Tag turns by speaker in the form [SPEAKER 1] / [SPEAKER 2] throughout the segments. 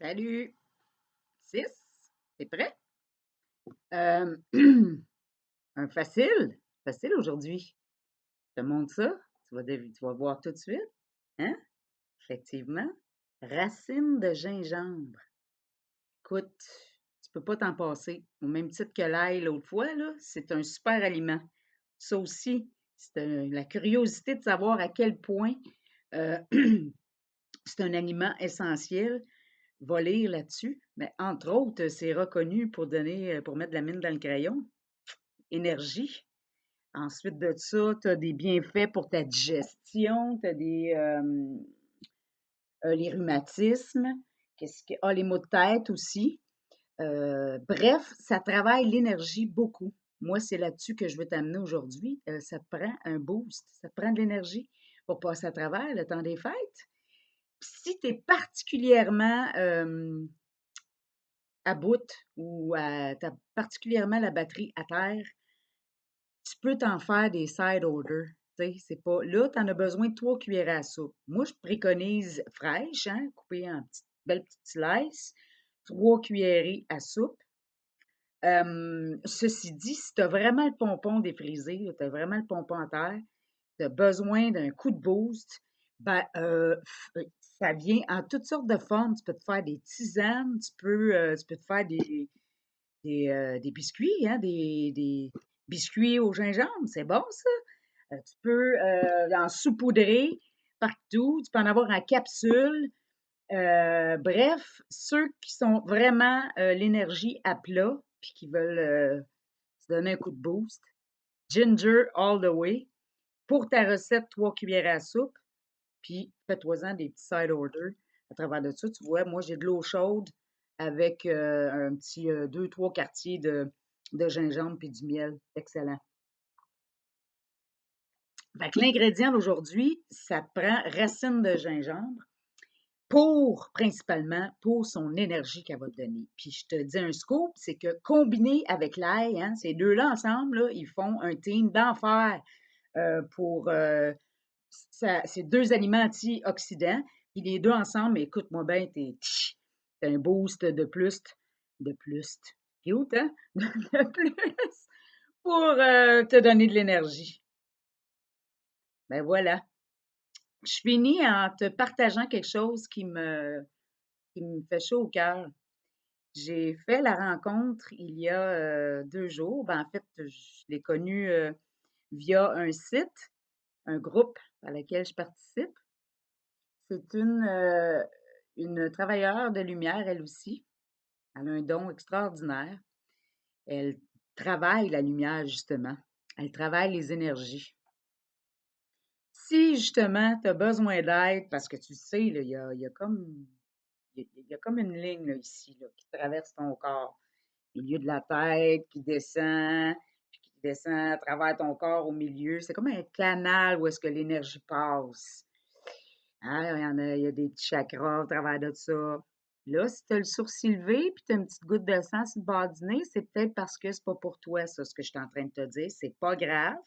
[SPEAKER 1] Salut! 6, t'es prêt? Euh, un facile aujourd'hui. Je te montre ça, tu vas voir tout de suite. Hein? Effectivement, racine de gingembre. Écoute, tu peux pas t'en passer. Au même titre que l'ail l'autre fois, là, c'est un super aliment. Ça aussi, c'est la curiosité de savoir à quel point euh, c'est un aliment essentiel. Va lire là-dessus. Mais entre autres, c'est reconnu pour donner, pour mettre de la mine dans le crayon. Énergie. Ensuite de ça, tu as des bienfaits pour ta digestion, tu as les rhumatismes, les maux de tête aussi. Bref, ça travaille l'énergie beaucoup. Moi, c'est là-dessus que je veux t'amener aujourd'hui. Ça te prend un boost, ça te prend de l'énergie pour passer à travers le temps des fêtes. Puis si tu es particulièrement à bout ou tu as particulièrement la batterie à terre, tu peux t'en faire des side orders. C'est pas. Là, tu en as besoin de 3 cuillères à soupe. Moi, je préconise fraîche, hein, coupée en belles petites slices, 3 cuillerées à soupe. Ceci dit, si tu as vraiment le pompon défrisé, tu as vraiment le pompon à terre, tu as besoin d'un coup de boost, ben, ça vient en toutes sortes de formes. Tu peux te faire des tisanes, tu peux te faire des biscuits, hein, des biscuits au gingembre, c'est bon ça. Tu peux en saupoudrer partout, tu peux en avoir en capsule. Bref, ceux qui sont vraiment l'énergie à plat puis qui veulent se donner un coup de boost, ginger all the way. Pour ta recette, 3 cuillères à soupe, puis fais-toi-en des petits side orders à travers de ça. Tu vois, moi, j'ai de l'eau chaude avec un petit 2, 3 quartiers de gingembre puis du miel. Excellent. Fait que l'ingrédient d'aujourd'hui, ça te prend racine de gingembre principalement, pour son énergie qu'elle va te donner. Puis je te dis un scoop, c'est que combiné avec l'ail, hein, ces deux-là ensemble, là, ils font un team d'enfer pour ces deux aliments antioxydants. Puis les deux ensemble, écoute-moi bien, t'as un boost de plus, cute, hein? De plus pour te donner de l'énergie. Ben voilà. Je finis en te partageant quelque chose qui me fait chaud au cœur. J'ai fait la rencontre il y a 2 jours. Ben, en fait, je l'ai connu via un site, un groupe à lequel je participe. C'est une travailleure de lumière, elle aussi. Elle a un don extraordinaire. Elle travaille la lumière, justement. Elle travaille les énergies. Si, justement, tu as besoin d'aide, parce que tu sais, là, il y a comme une ligne là, ici là, qui traverse ton corps. Milieu de la tête, puis qui descend à travers ton corps au milieu. C'est comme un canal où est-ce que l'énergie passe. Hein, il y a des petits chakras au travers de ça. Là, si tu as le sourcil levé puis tu as une petite goutte de sang sur le bas du nez, c'est peut-être parce que c'est pas pour toi, ça, ce que je suis en train de te dire. C'est pas grave.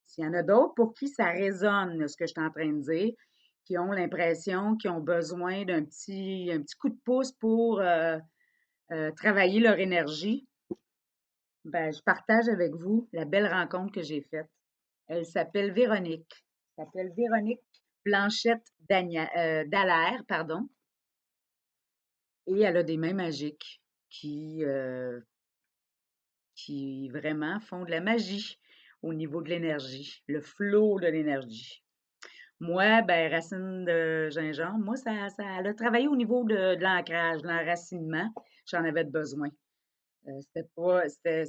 [SPEAKER 1] S'il y en a d'autres pour qui ça résonne, là, ce que je suis en train de dire, qui ont l'impression qu'ils ont besoin un petit coup de pouce pour travailler leur énergie, ben, je partage avec vous la belle rencontre que j'ai faite. Elle s'appelle Véronique. Elle s'appelle Véronique Blanchette Dallaire, pardon. Et elle a des mains magiques qui vraiment font de la magie au niveau de l'énergie, le flot de l'énergie. Moi, ben, racine de gingembre, moi, elle a travaillé au niveau de l'ancrage, de l'enracinement. J'en avais besoin. C'était pas, c'était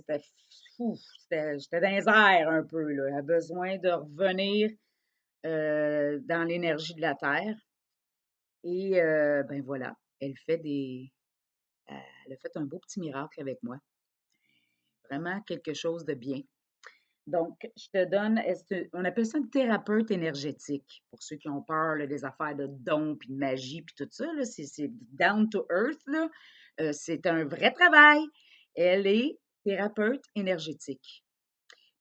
[SPEAKER 1] fou, j'étais dans les airs un peu, là. Elle a besoin de revenir dans l'énergie de la terre. Et ben voilà, elle a fait un beau petit miracle avec moi. Vraiment quelque chose de bien. Donc, je te donne, on appelle ça une thérapeute énergétique. Pour ceux qui ont peur là, des affaires de dons, puis de magie, puis tout ça, là, c'est down to earth, là. C'est un vrai travail. Elle est thérapeute énergétique.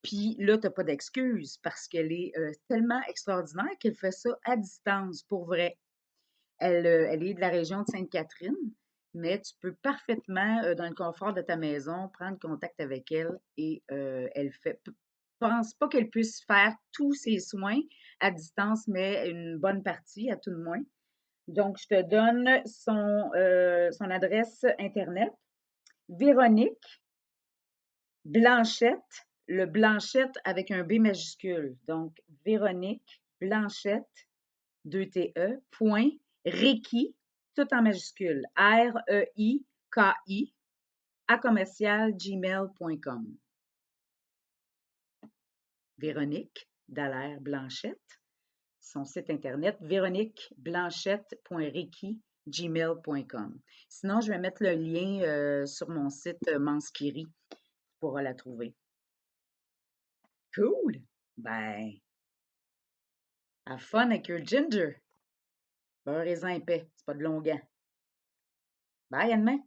[SPEAKER 1] Puis là, tu n'as pas d'excuse parce qu'elle est tellement extraordinaire qu'elle fait ça à distance, pour vrai. Elle est de la région de Sainte-Catherine. mais tu peux parfaitement, dans le confort de ta maison, prendre contact avec elle et elle fait pense pas qu'elle puisse faire tous ses soins à distance, mais une bonne partie à tout le moins. Donc, je te donne son adresse Internet, Véronique Blanchette, le Blanchette avec un B majuscule. Donc, Véronique Blanchette, 2 TE, point, Reiki, tout en majuscule, REIKI, à commercial gmail.com. Véronique Dallaire Blanchette, son site internet, véroniqueblanchette.reiki@gmail.com. Sinon, je vais mettre le lien sur mon site Manskiri. Tu pourras la trouver. Cool! Ben, have fun avec your ginger. Beurre raisin épais, c'est pas de longuant. Bye, à demain!